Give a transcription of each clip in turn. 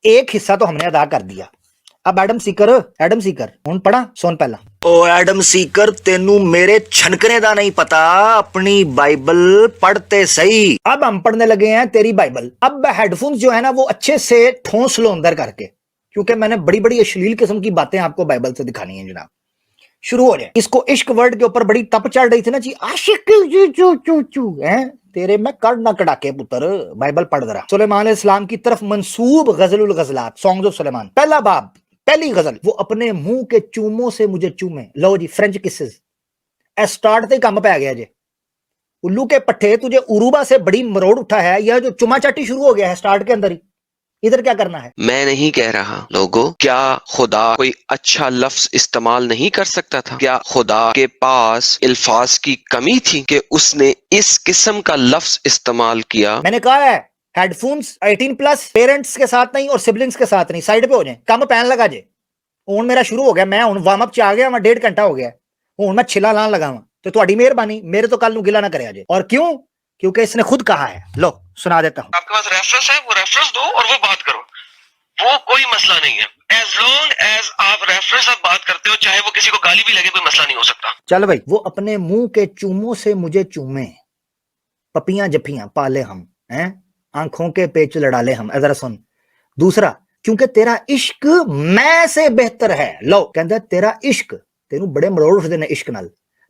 ایک حصہ تو ہم نے ادا کر دیا. اب ایڈم سیکر ہوں پڑھا سن پہلا. او ایڈم سیکر تینوں میرے چھنکنے دا نہیں پتا, اپنی بائبل پڑھتے صحیح. اب ہم پڑھنے لگے ہیں تیری بائبل. اب ہیڈ فونز جو ہے نا وہ اچھے سے ٹھونس لو اندر کر کے, کیونکہ میں نے بڑی بڑی اشلیل قسم کی باتیں آپ کو بائبل سے دکھانی ہیں جناب. شروع ہو جائے. اس کو عشق ورڈ کے اوپر بڑی تپ چڑھ رہی تھی نا جی, عاشق چو چو چو ہیں تیرے میں کڑ نہ کڑا کے پتر. بائبل پڑھ رہا. سلیمان علیہ السلام کی طرف منسوب غزل الغزلات, سانگز آف سلیمان, پہلا باب, پہلی غزل. وہ اپنے منہ کے چوموں سے مجھے چومے. لو جی فرینچ کسز. اے سٹارٹ تے کم پہ گیا جی. الو کے پٹھے تجھے عروبہ سے بڑی مروڑ اٹھا ہے, یہ جو چما چاٹی شروع ہو گیا ہے سٹارٹ کے اندر ہی. ادھر کیا کرنا ہے؟ میں نہیں کہہ رہا لوگوں, کیا خدا کوئی اچھا لفظ استعمال نہیں کر سکتا تھا؟ کیا خدا کے پاس الفاظ کی کمی تھی کہ اس نے اس قسم کا لفظ استعمال کیا؟ میں نے کہا ہے ہیڈ فونز 18 پلس, پیرنٹس کے ساتھ نہیں اور سبلنگز کے ساتھ نہیں, سائڈ پہ ہو جائیں. کم پہن لگا جے. ہوں میرا شروع ہو گیا, میں ہوں وارم اپ چ آ گیا, میں 1.5 گھنٹہ ہو گیا. ہوں میں چھلا لان لگا تو تہاڈی مہربانی, میرے تو کل نو گلا نہ کریا جے. اور کیوں؟ کیونکہ اس نے خود کہا ہے. لو سنا دیتا ہوں. آپ کے پاس ریفرنس ہے, وہ ریفرنس دو اور وہ بات کرو, وہ کوئی مسئلہ نہیں ہے. ایز لانگ ایز آپ ریفرنس آپ بات کرتے ہو, چاہے وہ کسی کو گالی بھی لگے, کوئی مسئلہ نہیں ہو سکتا. چل بھائی, وہ اپنے منہ کے چوموں سے مجھے چومے, پپیاں جپیاں پالے ہم ہیں, آنکھوں کے پیچ لڑا لے ہم. ذرا سن دوسرا, کیونکہ تیرا عشق میں سے بہتر ہے. لو کہتا ہے تیرا عشق, تینوں بڑے مروڑ اٹھ دینے عشق نال,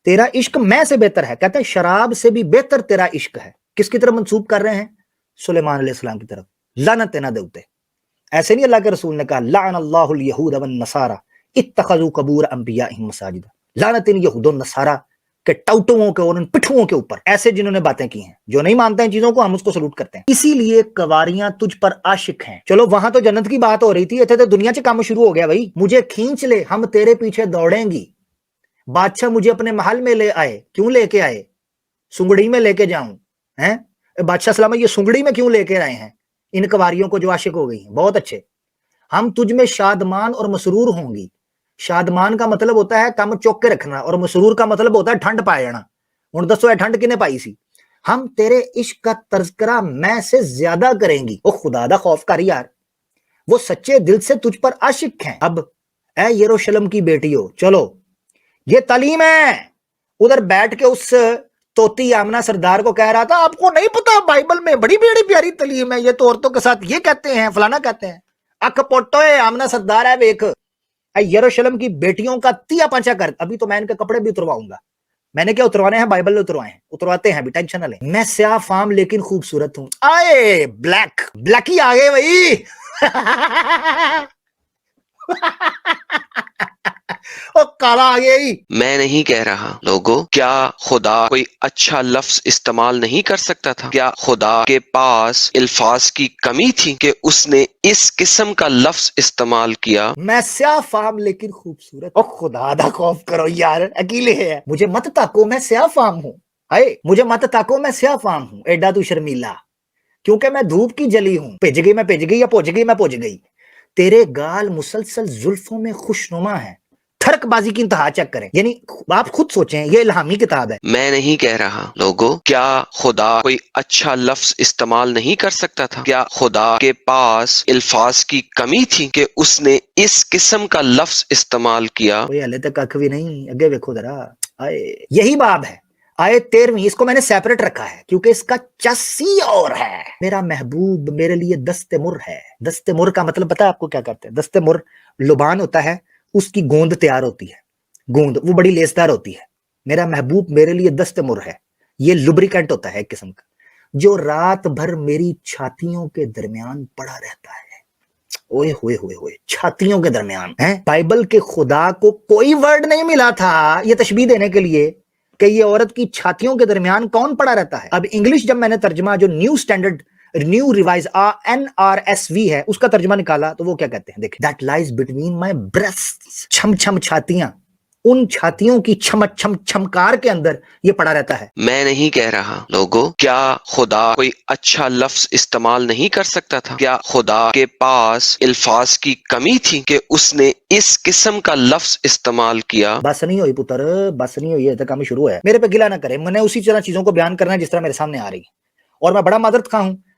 تیرا عشق میں سے بہتر ہے. کہتا ہے شراب سے بھی بہتر تیرا عشق ہے. کس کی طرف منسوب کر رہے ہیں؟ سلیمان علیہ السلام کی طرف. لعنت نہ دے اوتے. ایسے نہیں اللہ کے رسول نے کہا لعن اللہ الیہود والنصارى اتخذوا قبور انبیائہم مساجد. لعنت ان یہود و نصارہ کے ٹاؤٹوں کے اور ان پٹھوں کے اوپر, ایسے جنہوں نے باتیں کی ہیں. جو نہیں مانتے ہیں چیزوں کو, ہم اس کو سلوٹ کرتے ہیں. اسی لیے قواریاں تجھ پر عاشق ہیں. چلو وہاں تو جنت کی بات ہو رہی تھی, اتنے تو دنیا سے کام شروع ہو گیا. بھائی مجھے کھینچ لے, ہم تیرے پیچھے دوڑیں گی. بادشاہ مجھے اپنے محل میں لے آئے, کیوں لے کے آئے؟ سنگڑی میں لے کے جاؤں ہیں بادشاہ سلامت, یہ سنگڑی میں کیوں لے کے آئے ہیں ان قواریوں کو جو عاشق ہو گئی ہیں؟ بہت اچھے. ہم تجھ میں شادمان اور مسرور ہوں گی. شادمان کا مطلب ہوتا ہے کم چوک کے رکھنا, اور مسرور کا مطلب ہوتا ہے ٹھنڈ پا جانا. ہوں دسو یہ ٹھنڈ کنے پائی سی؟ ہم تیرے عشق کا تذکرہ میں سے زیادہ کریں گی. او خدا دا خوف کر یار, وہ سچے دل سے تجھ پر عاشق ہیں. اب اے یروشلم کی بیٹیوں, چلو یہ تعلیم ہے. ادھر بیٹھ کے اس توتی آمنہ سردار کو کہہ رہا تھا آپ کو نہیں پتا بائبل میں بڑی بڑی پیاری تعلیم ہے, یہ تو عورتوں کے ساتھ یہ کہتے ہیں, فلانا کہتے ہیں. اک پوٹو آمنہ سردار ہے ویک, اے یروشلم کی بیٹیوں کا تیا پانچا کر. ابھی تو میں ان کے کپڑے بھی اترواؤں گا. میں نے کیا اتروانے ہیں؟ بائبل اتروائے ہیں, اترواتے ہیں بھی, ٹینشن نہ لیں. میں سیاہ فام لیکن خوبصورت ہوں. آئے بلیکی آ گئے بھائی. او کالا آ گیا ہی. میں نہیں کہہ رہا لوگوں, کیا خدا کوئی اچھا لفظ استعمال نہیں کر سکتا تھا؟ کیا خدا کے پاس الفاظ کی کمی تھی کہ اس نے اس قسم کا لفظ استعمال کیا؟ میں سیاہ فام لیکن خوبصورت. او خدا دا خوف کرو یار, اکیلے ہے. مجھے مت تاکو میں سیاہ فام ہوں. ہائے مجھے مت تاکو میں سیاہ فام ہوں. ایڈا تو شرمیلا, کیونکہ میں دھوپ کی جلی ہوں. پج گئی میں پج گئی, یا پوج گئی میں پوج گئی. تیرے گال مسلسل زلفوں میں خوشنما ہے. ٹھرک بازی کی انتہا چیک کریں, یعنی آپ خود سوچیں, یہ الہامی کتاب ہے. میں نہیں کہہ رہا لوگوں, کیا خدا کوئی اچھا لفظ استعمال نہیں کر سکتا تھا؟ کیا خدا کے پاس الفاظ کی کمی تھی کہ اس نے اس قسم کا لفظ استعمال کیا؟ کوئی ہلے تک کھ بھی نہیں, اگے ویکھو ذرا. یہی باب ہے آئے 13. اس کو میں نے سیپریٹ رکھا ہے کیونکہ اس کا چسی اور ہے. میرا محبوب میرے لیے دست مر ہے. دست مر کا مطلب پتا ہے آپ کو کیا کرتے ہیں؟ دست مر لبان ہوتا ہے, اس کی گوند تیار ہوتی ہے, گوند وہ بڑی لیسدار ہوتی ہے. میرا محبوب میرے لیے دست مر ہے, یہ لبریکینٹ ہوتا ہے ایک قسم کا, جو رات بھر میری چھاتیوں کے درمیان پڑا رہتا ہے. اوئے ہوئے ہوئے ہوئے, چھاتیوں کے درمیان ہیں. بائبل کے خدا کو کوئی ورڈ نہیں ملا تھا یہ تشبیہ دینے کے لیے کہ یہ عورت کی چھاتیوں کے درمیان کون پڑا رہتا ہے. اب انگلش جب میں نے ترجمہ جو new standard new revise NRSV ہے اس کا ترجمہ نکالا تو وہ کیا کہتے ہیں, دیکھیں, that lies between my breasts. چھم چھم چھاتیاں, ان چھاتیوں کی چھمک چھم چھمکار کے اندر یہ پڑا رہتا ہے. میں نہیں کہہ رہا لوگوں, کیا خدا کوئی اچھا لفظ استعمال نہیں کر سکتا تھا؟ کیا خدا کے پاس الفاظ کی کمی تھی کہ اس نے اس قسم کا لفظ استعمال کیا؟ بس نہیں ہوئی پتر, بس نہیں ہوئی, ہے کام شروع ہے. میرے پہ گلا نہ کرے, میں نے اسی طرح چیزوں کو بیان کرنا ہے جس طرح میرے سامنے آ رہی ہے, اور میں بڑا معذرت خواہ ہوں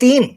3,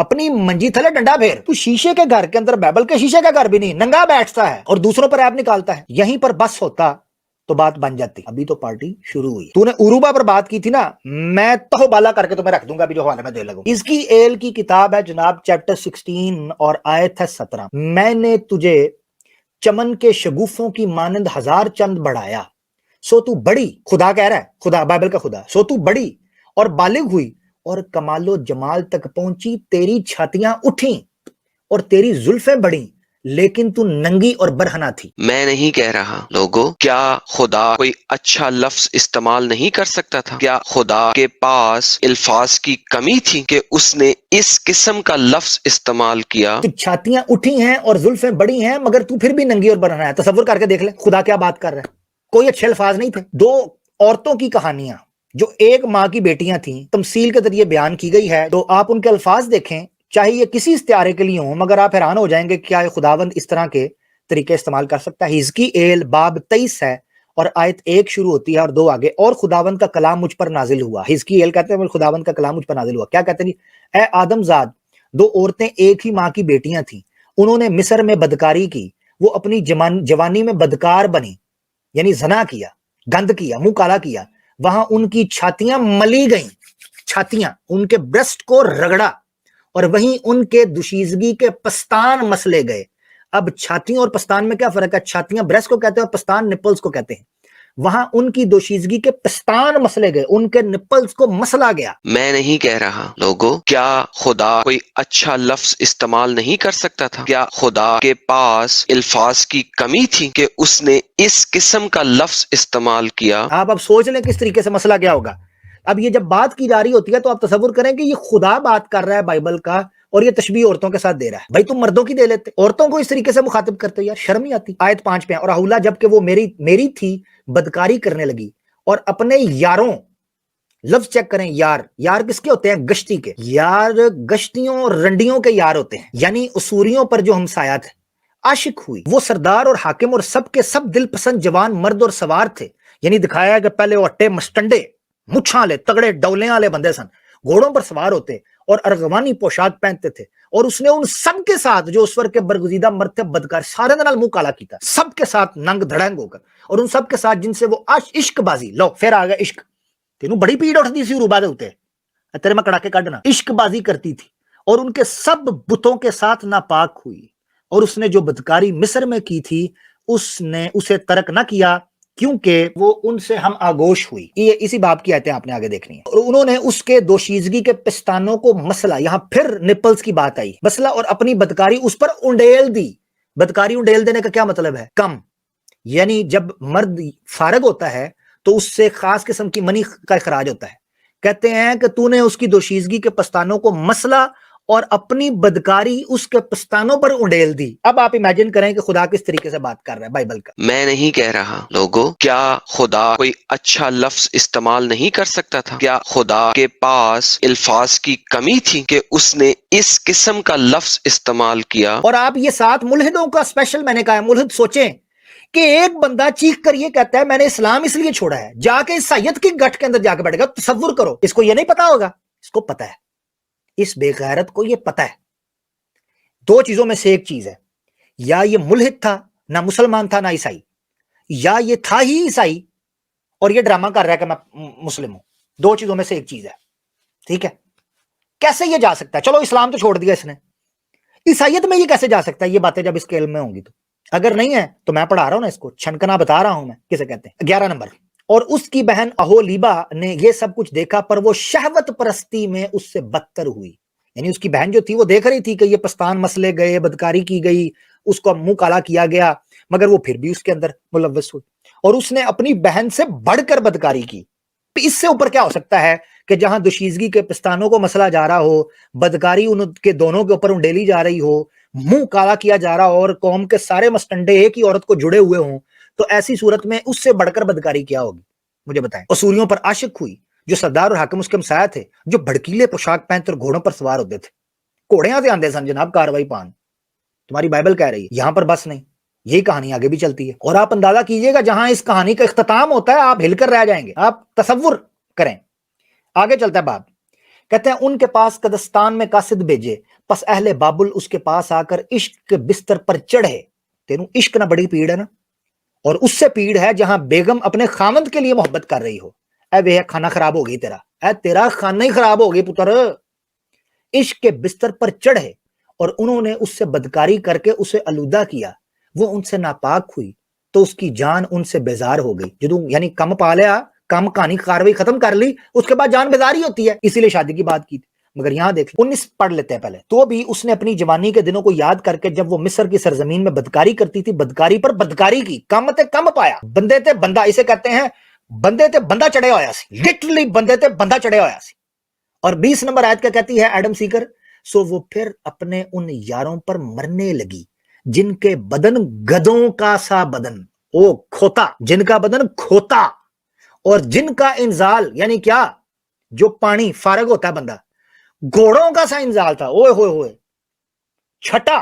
اپنی منجی تھلے ڈنڈا پھیر. تو شیشے کے گھر کے اندر بائبل کے شیشے کا گھر بھی نہیں, ننگا بیٹھتا ہے اور دوسروں پر ایپ نکالتا ہے. یہیں پر بس ہوتا تو بات بن جاتی. ابھی تو پارٹی شروع ہوئی. تو نے عروبہ پر بات کی تھی نا, میں تہو بالا کر کے تمہیں رکھ دوں گا ابھی جو حوالے میں دے لگوں. اس کی ایل کی کتاب ہے جناب چیپٹر 16 اور آیت ہے 17. میں نے تجھے چمن کے شگوفوں کی مانند ہزار چند بڑھایا, سو تو بڑی, خدا کہہ رہا ہے, خدا بائبل کا خدا, سو تو بڑی اور بالغ ہوئی اور کمال و جمال تک پہنچی. تیری چھاتیاں اٹھیں اور تیری زلفیں بڑھیں, لیکن تو ننگی اور برہنہ تھی. میں نہیں کہہ رہا لوگوں, کیا خدا کوئی اچھا لفظ استعمال نہیں کر سکتا تھا؟ کیا خدا کے پاس الفاظ کی کمی تھی کہ اس نے اس قسم کا لفظ استعمال کیا؟ تو چھاتیاں اٹھی ہیں اور زلفیں بڑی ہیں, مگر تو پھر بھی ننگی اور برہنہ ہے. تصور کر کے دیکھ لے خدا کیا بات کر رہا ہے. کوئی اچھے الفاظ نہیں تھے. دو عورتوں کی کہانیاں جو ایک ماں کی بیٹیاں تھیں تمثیل کے ذریعے بیان کی گئی ہے, تو آپ ان کے الفاظ دیکھیں, چاہے یہ کسی استعارے کے لیے ہوں, مگر آپ حیران ہو جائیں گے کیا خداوند اس طرح کے طریقے استعمال کر سکتا ہے. حزقیኤل باب 23 ہے اور آیت 1 شروع ہوتی ہے اور 2 آگے. اور خداوند کا کلام مجھ پر نازل ہوا. حزقیኤل کہتے ہیں خداوند کا کلام مجھ پر نازل ہوا. کیا کہتے ہیں جی؟ اے آدم زاد, 2 عورتیں ایک ہی ماں کی بیٹیاں تھیں, انہوں نے مصر میں بدکاری کی, وہ اپنی جوانی میں بدکار بنی, یعنی زنا کیا, گند کیا, منہ کالا کیا. وہاں ان کی چھاتیاں ملی گئیں, چھاتیاں, ان کے برسٹ کو رگڑا, اور وہیں ان کے دوشیزگی کے پستان مسلے گئے. اب چھاتیوں اور پستان میں کیا فرق ہے؟ چھاتیاں برسٹ کو کہتے ہیں اور پستان نپلز کو کہتے ہیں. وہاں ان کی دوشیزگی کے پستان مسلے گئے, ان کے نپلز کو مسلا گیا. میں نہیں کہہ رہا لوگوں, کیا خدا کوئی اچھا لفظ استعمال نہیں کر سکتا تھا؟ کیا خدا کے پاس الفاظ کی کمی تھی کہ اس نے اس قسم کا لفظ استعمال کیا؟ آپ اب سوچ لیں کس طریقے سے مسئلہ کیا ہوگا. اب یہ جب بات کی جا رہی ہوتی ہے تو آپ تصور کریں کہ یہ خدا بات کر رہا ہے بائبل کا, اور یہ تشبیہ عورتوں کے ساتھ دے رہا ہے. بھائی تم مردوں کی دے لیتے, عورتوں کو اس طریقے سے مخاطب کرتے, یار شرم نہیں آتی. آیت 5 پہ, اور اہولا جب کہ وہ میری تھی بدکاری کرنے لگی اور اپنے یاروں, لفظ چیک کریں, یار کس کے ہوتے ہیں؟ گشتی کے یار, گشتیوں اور رنڈیوں کے یار ہوتے ہیں, یعنی اسوریوں پر جو ہمسایات ہیں. عاشق ہوئی, وہ سردار اور حاکم اور سب کے سب دل پسند جوان مرد اور سوار تھے. یعنی دکھایا کہ پہلے وہ اٹے مسٹنڈے مچھاں لے تگڑے ڈولیں والے بندے سن, گھوڑوں پر سوار ہوتے اور ارغوانی پوشاک پہنتے تھے. اور اس نے ان سب کے ساتھ جو اس وقت کے برگزیدہ مرد تھے بدکار, سارے دے نال منہ کالا کیتا, سب کے ساتھ ننگ دھڑنگ ہو کر, اور ان سب کے ساتھ جن سے وہ عشق بازی, لو پھر آ گیا عشق, تینوں بڑی پیڑ اٹھتی سی روبا دے ہوتے, تیرے میں کڑاکے کڈنا, عشق بازی کرتی تھی اور ان کے سب بتوں کے ساتھ ناپاک ہوئی. اور اس نے جو بدکاری مصر میں کی تھی اس نے اسے ترک نہ کیا, کیونکہ وہ ان سے ہم آگوش ہوئی. یہ اسی باب کی آیتیں آپ نے آگے دیکھنی ہے. اور انہوں نے اس کے دوشیزگی کے پستانوں کو مسلا, یہاں پھر نپلز کی بات آئی, مسلا اور اپنی بدکاری اس پر انڈیل دی. بدکاری انڈیل دینے کا کیا مطلب ہے؟ کم, یعنی جب مرد فارغ ہوتا ہے تو اس سے خاص قسم کی منی کا اخراج ہوتا ہے. کہتے ہیں کہ تو نے اس کی دوشیزگی کے پستانوں کو مسلا اور اپنی بدکاری اس کے پستانوں پر انڈیل دی. اب آپ امیجن کریں کہ خدا کس طریقے سے بات کر رہا ہے بائبل کا. میں نہیں کہہ رہا لوگوں, کیا خدا کوئی اچھا لفظ استعمال نہیں کر سکتا تھا؟ کیا خدا کے پاس الفاظ کی کمی تھی کہ اس نے اس قسم کا لفظ استعمال کیا؟ اور آپ یہ ساتھ ملحدوں کا اسپیشل, میں نے کہا ہے ملحد سوچیں کہ ایک بندہ چیخ کر یہ کہتا ہے میں نے اسلام اس لیے چھوڑا ہے, جا کے عیسائیت کی گٹھ کے اندر جا کے بیٹھے گا. تصور کرو, اس کو یہ نہیں پتا ہوگا. اس کو پتا ہے, اس بے غیرت کو یہ پتا ہے. 2 چیزوں میں سے ایک چیز ہے, یا یہ ملحد تھا, نہ مسلمان تھا نہ عیسائی, یا یہ تھا ہی عیسائی اور یہ ڈرامہ کر رہا ہے کہ میں مسلم ہوں. 2 چیزوں میں سے ایک چیز ہے, ٹھیک ہے. کیسے یہ جا سکتا ہے؟ چلو اسلام تو چھوڑ دیا اس نے, عیسائیت میں یہ کیسے جا سکتا ہے؟ یہ باتیں جب اس کے علم میں ہوں گی تو, اگر نہیں ہے تو میں پڑھا رہا ہوں نا اس کو, چھنکنا بتا رہا ہوں میں کسے کہتے ہیں. 11 نمبر, اور اس کی بہن اہولیبا نے یہ سب کچھ دیکھا, پر وہ شہوت پرستی میں اس سے بدتر ہوئی. یعنی اس کی بہن جو تھی وہ دیکھ رہی تھی کہ یہ پستان مسلے گئے, بدکاری کی گئی, اس کو منہ کالا کیا گیا, مگر وہ پھر بھی اس کے اندر ملوث ہوئی, اور اس نے اپنی بہن سے بڑھ کر بدکاری کی. اس سے اوپر کیا ہو سکتا ہے کہ جہاں دوشیزگی کے پستانوں کو مسلا جا رہا ہو, بدکاری ان کے دونوں کے اوپر انڈیلی جا رہی ہو, منہ کالا کیا جا رہا ہو, اور قوم کے سارے مسٹنڈے ایک ہی عورت کو جڑے ہوئے ہوں, تو ایسی صورت میں اس سے بڑھ کر بدکاری کیا ہوگی؟ مجھے بتائیں. اسوریوں پر عاشق ہوئی, جو سردار اور حاکم اس کے ہمسایہ تھے, جو بھڑکیلے پوشاک پہنتے اور گھوڑوں پر سوار ہوتے تھے. گھوڑیاں سے آندے سن جناب, کاروائی پان, تمہاری بائبل کہہ رہی ہے. یہاں پر بس نہیں, یہی کہانی آگے بھی چلتی ہے, اور آپ اندازہ کیجئے گا جہاں اس کہانی کا اختتام ہوتا ہے آپ ہل کر رہ جائیں گے. آپ تصور کریں, آگے چلتا ہے باب, کہتے ہیں ان کے پاس قدستان میں قاصد بھیجے، پس اہل بابل اس کے پاس آ کر عشق کے بستر پر چڑھے. تینوں عشق نہ بڑی پیڑ ہے نا، اور اس سے پیڑ ہے جہاں بیگم اپنے خامند کے لیے محبت کر رہی ہو. اے وہ کھانا خراب ہو گئی تیرا، اے تیرا کھانا ہی خراب ہو گئی پتر. عشق کے بستر پر چڑھے اور انہوں نے اس سے بدکاری کر کے اسے آلودہ کیا. وہ ان سے ناپاک ہوئی تو اس کی جان ان سے بیزار ہو گئی. جدوں یعنی کم پا لیا، کم کہانی کاروائی ختم کر لی، اس کے بعد جان بیزار ہی ہوتی ہے. اسی لیے شادی کی بات کی تھی. مگر یہاں دیکھ 19 پڑھ لیتے ہیں پہلے. تو بھی اس نے اپنی جوانی کے دنوں کو یاد کر کے جب وہ مصر کی سرزمین میں بدکاری کرتی تھی، بدکاری پر بدکاری کی، کم تے کم پایا. بندے تے بندہ، اسے کہتے ہیں بندے تے بندہ چڑھے ہویا سی، لٹرلی بندے تے بندہ چڑھے ہویا سی. اور 20 نمبر آیت کیا کہتی ہے ایڈم سیکر؟ سو وہ پھر اپنے ان یاروں پر مرنے لگی جن کے بدن گدوں کا سا بدن، او کھوتا، جن کا بدن کھوتا، اور جن کا انزال یعنی کیا، جو پانی فارغ ہوتا ہے بندہ، گھوڑوں کا سا انزال تھا. اوئے ہوئے ہوئے، چھٹا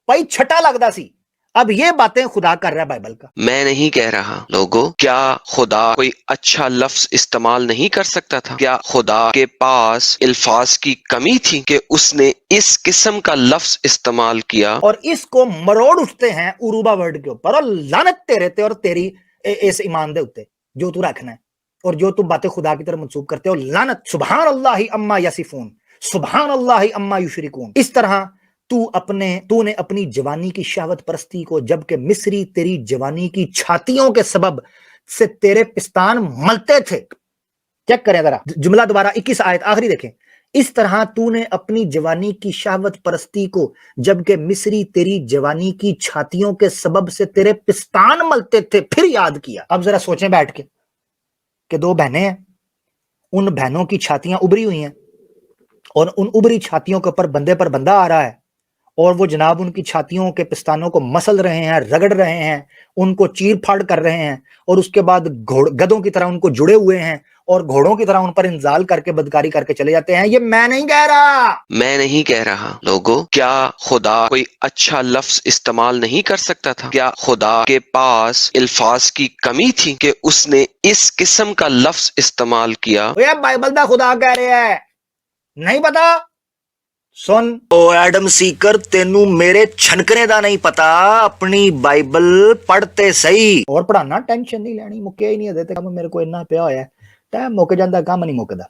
بھائی، چھٹا لگدا سی. اب یہ باتیں خدا کر رہا ہے بائبل کا. میں نہیں کہہ رہا لوگوں، کیا خدا کوئی اچھا لفظ استعمال نہیں کر سکتا تھا؟ کیا خدا کے پاس الفاظ کی کمی تھی کہ اس نے اس قسم کا لفظ استعمال کیا؟ اور اس کو مروڑ اٹھتے ہیں عروبہ ورڈ کے اوپر، اور لعنت تیرے تے اور تیری اس ایمان دے اوتے جو تو رکھنا ہے اور جو تم باتیں خدا کی طرف منسوب کرتے ہو. لعنت. سبحان اللہ اما یصفون، سبحان اللہ اما یشرکون. اس طرح تو نے اپنی جوانی کی شہوت پرستی کو، جبکہ مصری تیری جوانی کی چھاتیوں کے سبب سے تیرے پستان ملتے تھے. چیک کریں ذرا جملہ دوبارہ، 21 آیت آخری دیکھیں. اس طرح تو نے اپنی جوانی کی شہوت پرستی کو، جبکہ مصری تیری جوانی کی چھاتیوں کے سبب سے تیرے پستان ملتے تھے، پھر یاد کیا. اب ذرا سوچیں بیٹھ کے کہ 2 بہنیں ہیں، ان بہنوں کی چھاتیاں ابری ہوئی ہیں، اور ان ابری چھاتیوں کے اوپر بندے پر بندہ آ رہا ہے، اور وہ جناب ان کی چھاتیوں کے پستانوں کو مسل رہے ہیں، رگڑ رہے ہیں، ان کو چیر پھاڑ کر رہے ہیں، اور اس کے بعد گدوں کی طرح ان کو جڑے ہوئے ہیں، اور گھوڑوں کی طرح ان پر انزال کر کے بدکاری کر کے چلے جاتے ہیں. یہ میں نہیں کہہ رہا. میں نہیں کہہ رہا لوگوں، کیا خدا کوئی اچھا لفظ استعمال نہیں کر سکتا تھا؟ کیا خدا کے پاس الفاظ کی کمی تھی کہ اس نے اس قسم کا لفظ استعمال کیا؟ یہ بائبل دا خدا کہہ رہا ہے، نہیں پتا؟ سن او ایڈم سیکر، تینوں میرے چھنکنے دا نہیں پتا، اپنی بائبل پڑھتے صحیح. اور پڑھانا ٹینشن نہیں لینی، مکیا ہی نہیں دیتے کام. میرے کو اتنا پیا ہویا ہے، ٹائم مک جاندہ، کام نہیں مکدا.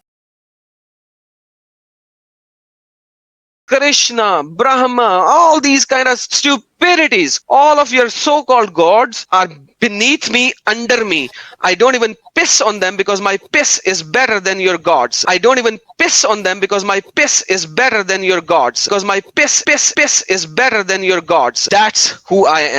Krishna, Brahma, all these kind of stupidities, all of your so-called gods are beneath me, under me. I don't even piss on them because my piss is better than your gods. I don't even piss on them because my piss is better than your gods. Because my piss is better than your gods. That's who I am.